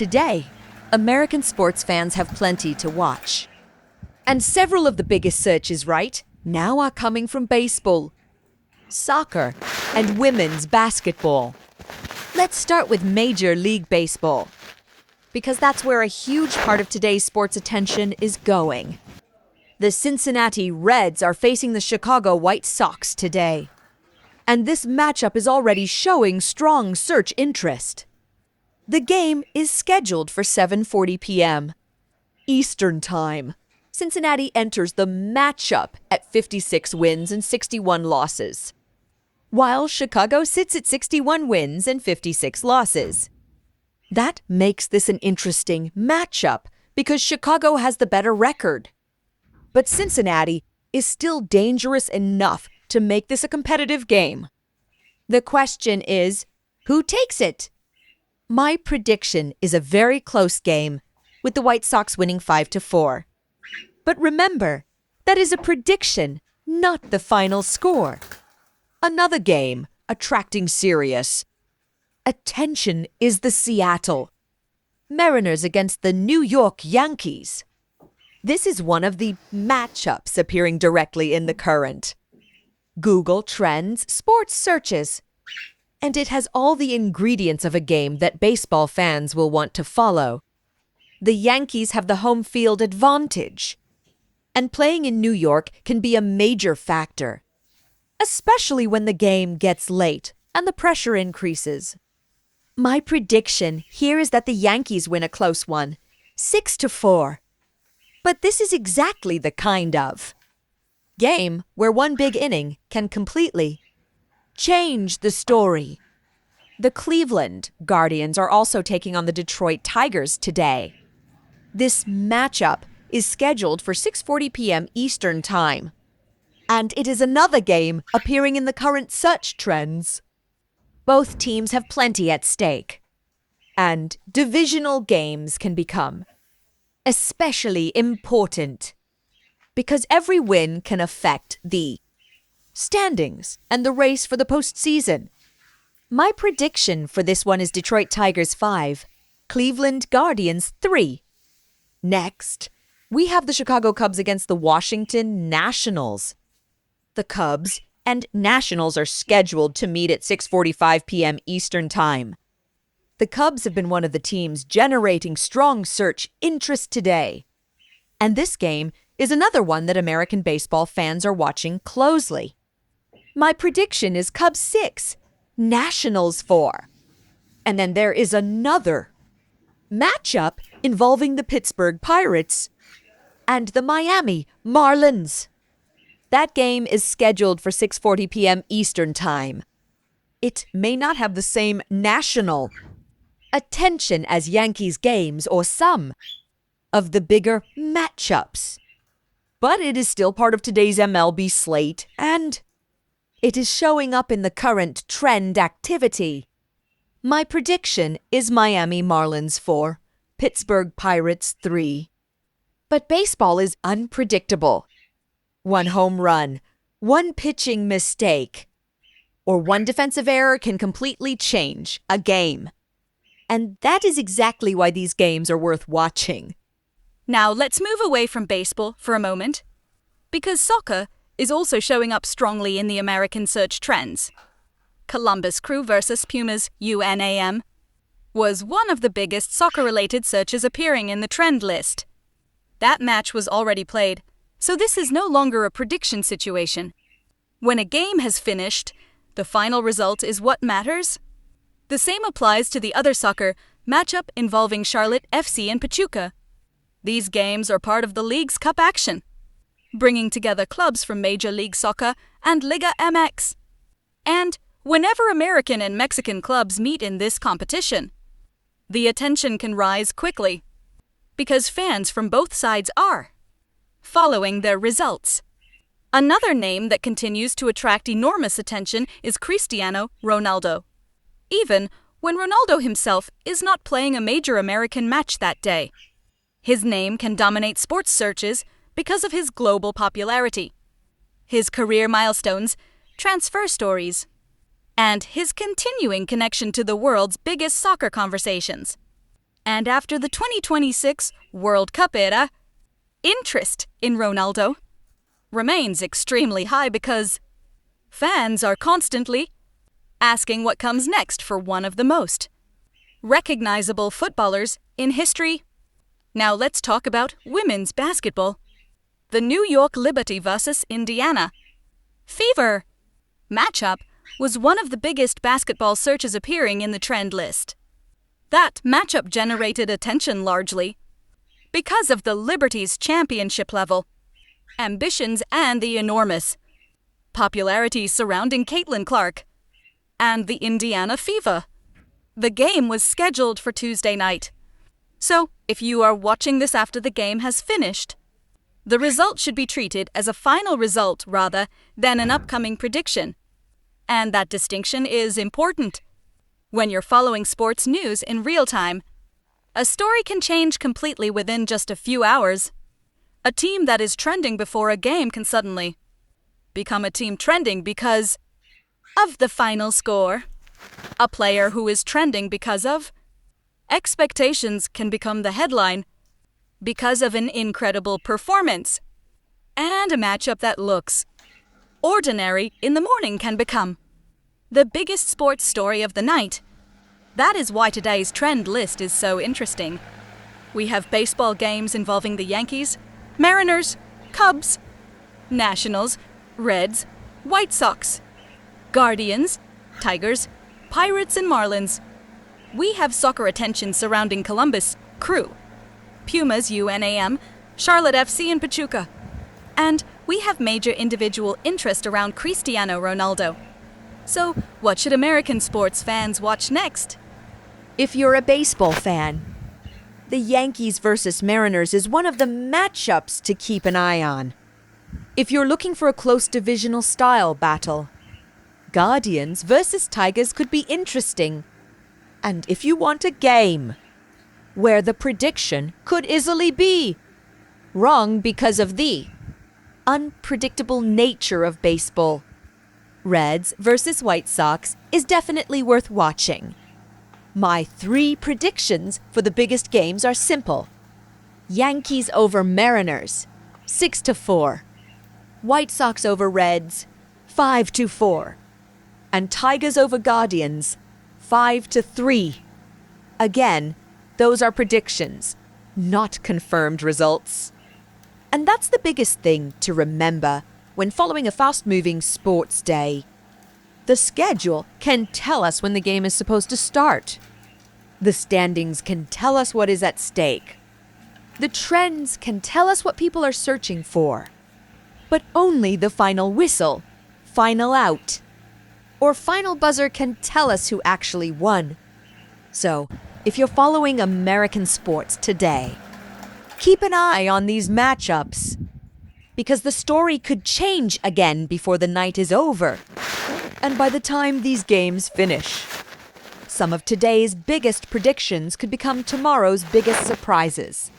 today, American sports fans have plenty to watch. And several of the biggest searches now are coming from baseball, soccer, and women's basketball. Let's start with Major League Baseball, because that's where a huge part of today's sports attention is going. The Cincinnati Reds are facing the Chicago White Sox today. And this matchup is already showing strong search interest. The game is scheduled for 7:40 p.m. Eastern Time. Cincinnati enters the matchup at 56 wins and 61 losses, while Chicago sits at 61 wins and 56 losses. That makes this an interesting matchup because Chicago has the better record. But Cincinnati is still dangerous enough to make this a competitive game. The question is, who takes it? My prediction is a very close game, with the White Sox winning 5-4. But remember, that is a prediction, not the final score. Another game, attracting serious attention, is the Seattle Mariners against the New York Yankees. This is one of the matchups appearing directly in the current Google Trends sports searches. And it has all the ingredients of a game that baseball fans will want to follow. The Yankees have the home field advantage. And playing in New York can be a major factor, especially when the game gets late and the pressure increases. My prediction here is that the Yankees win a close one, 6-4. But this is exactly the kind of game where one big inning can completely change the story. The Cleveland Guardians are also taking on the Detroit Tigers today. This matchup is scheduled for 6:40 p.m. Eastern Time. And it is another game appearing in the current search trends. Both teams have plenty at stake. And divisional games can become especially important because every win can affect the standings and the race for the postseason. My prediction for this one is Detroit Tigers 5, Cleveland Guardians 3. Next, we have the Chicago Cubs against the Washington Nationals. The Cubs and Nationals are scheduled to meet at 6:45 p.m. Eastern Time. The Cubs have been one of the teams generating strong search interest today. And this game is another one that American baseball fans are watching closely. My prediction is Cubs 6, Nationals 4. And then there is another matchup involving the Pittsburgh Pirates and the Miami Marlins. That game is scheduled for 6:40 p.m. Eastern Time. It may not have the same national attention as Yankees games or some of the bigger matchups, but it is still part of today's MLB slate, and it is showing up in the current trend activity. My prediction is Miami Marlins 4, Pittsburgh Pirates 3. But baseball is unpredictable. One home run, one pitching mistake, or one defensive error can completely change a game. And that is exactly why these games are worth watching. Now let's move away from baseball for a moment, because soccer is also showing up strongly in the American search trends. Columbus Crew versus Pumas UNAM was one of the biggest soccer-related searches appearing in the trend list. That match was already played, so this is no longer a prediction situation. When a game has finished, the final result is what matters. The same applies to the other soccer matchup involving Charlotte FC and Pachuca. These games are part of the league's cup action, bringing together clubs from Major League Soccer and Liga MX. And whenever American and Mexican clubs meet in this competition, the attention can rise quickly, because fans from both sides are following their results. Another name that continues to attract enormous attention is Cristiano Ronaldo, even when Ronaldo himself is not playing a major American match that day. His name can dominate sports searches because of his global popularity, his career milestones, transfer stories, and his continuing connection to the world's biggest soccer conversations. And after the 2026 World Cup era, interest in Ronaldo remains extremely high because fans are constantly asking what comes next for one of the most recognizable footballers in history. Now let's talk about women's basketball. The New York Liberty versus Indiana Fever matchup was one of the biggest basketball searches appearing in the trend list. That matchup generated attention largely because of the Liberty's championship level, ambitions, and the enormous popularity surrounding Caitlin Clark and the Indiana Fever. The game was scheduled for Tuesday night. So, if you are watching this after the game has finished, the result should be treated as a final result rather than an upcoming prediction. And that distinction is important. When you're following sports news in real time, a story can change completely within just a few hours. A team that is trending before a game can suddenly become a team trending because of the final score. A player who is trending because of expectations can become the headline because of an incredible performance. And a matchup that looks ordinary in the morning can become the biggest sports story of the night. That is why today's trend list is so interesting. We have baseball games involving the Yankees, Mariners, Cubs, Nationals, Reds, White Sox, Guardians, Tigers, Pirates, and Marlins. We have soccer attention surrounding Columbus Crew, Pumas UNAM, Charlotte FC, and Pachuca. And we have major individual interest around Cristiano Ronaldo. So, what should American sports fans watch next? If you're a baseball fan, the Yankees versus Mariners is one of the matchups to keep an eye on. If you're looking for a close divisional style battle, Guardians versus Tigers could be interesting. And if you want a game where the prediction could easily be wrong because of the unpredictable nature of baseball, Reds versus White Sox is definitely worth watching. My 3 predictions for the biggest games are simple. Yankees over Mariners, 6-4. White Sox over Reds, 5-4. And Tigers over Guardians, 5-3. Again, those are predictions, not confirmed results. And that's the biggest thing to remember when following a fast-moving sports day. The schedule can tell us when the game is supposed to start. The standings can tell us what is at stake. The trends can tell us what people are searching for. But only the final whistle, final out, or final buzzer can tell us who actually won. So, if you're following American sports today, keep an eye on these matchups, because the story could change again before the night is over. And by the time these games finish, some of today's biggest predictions could become tomorrow's biggest surprises.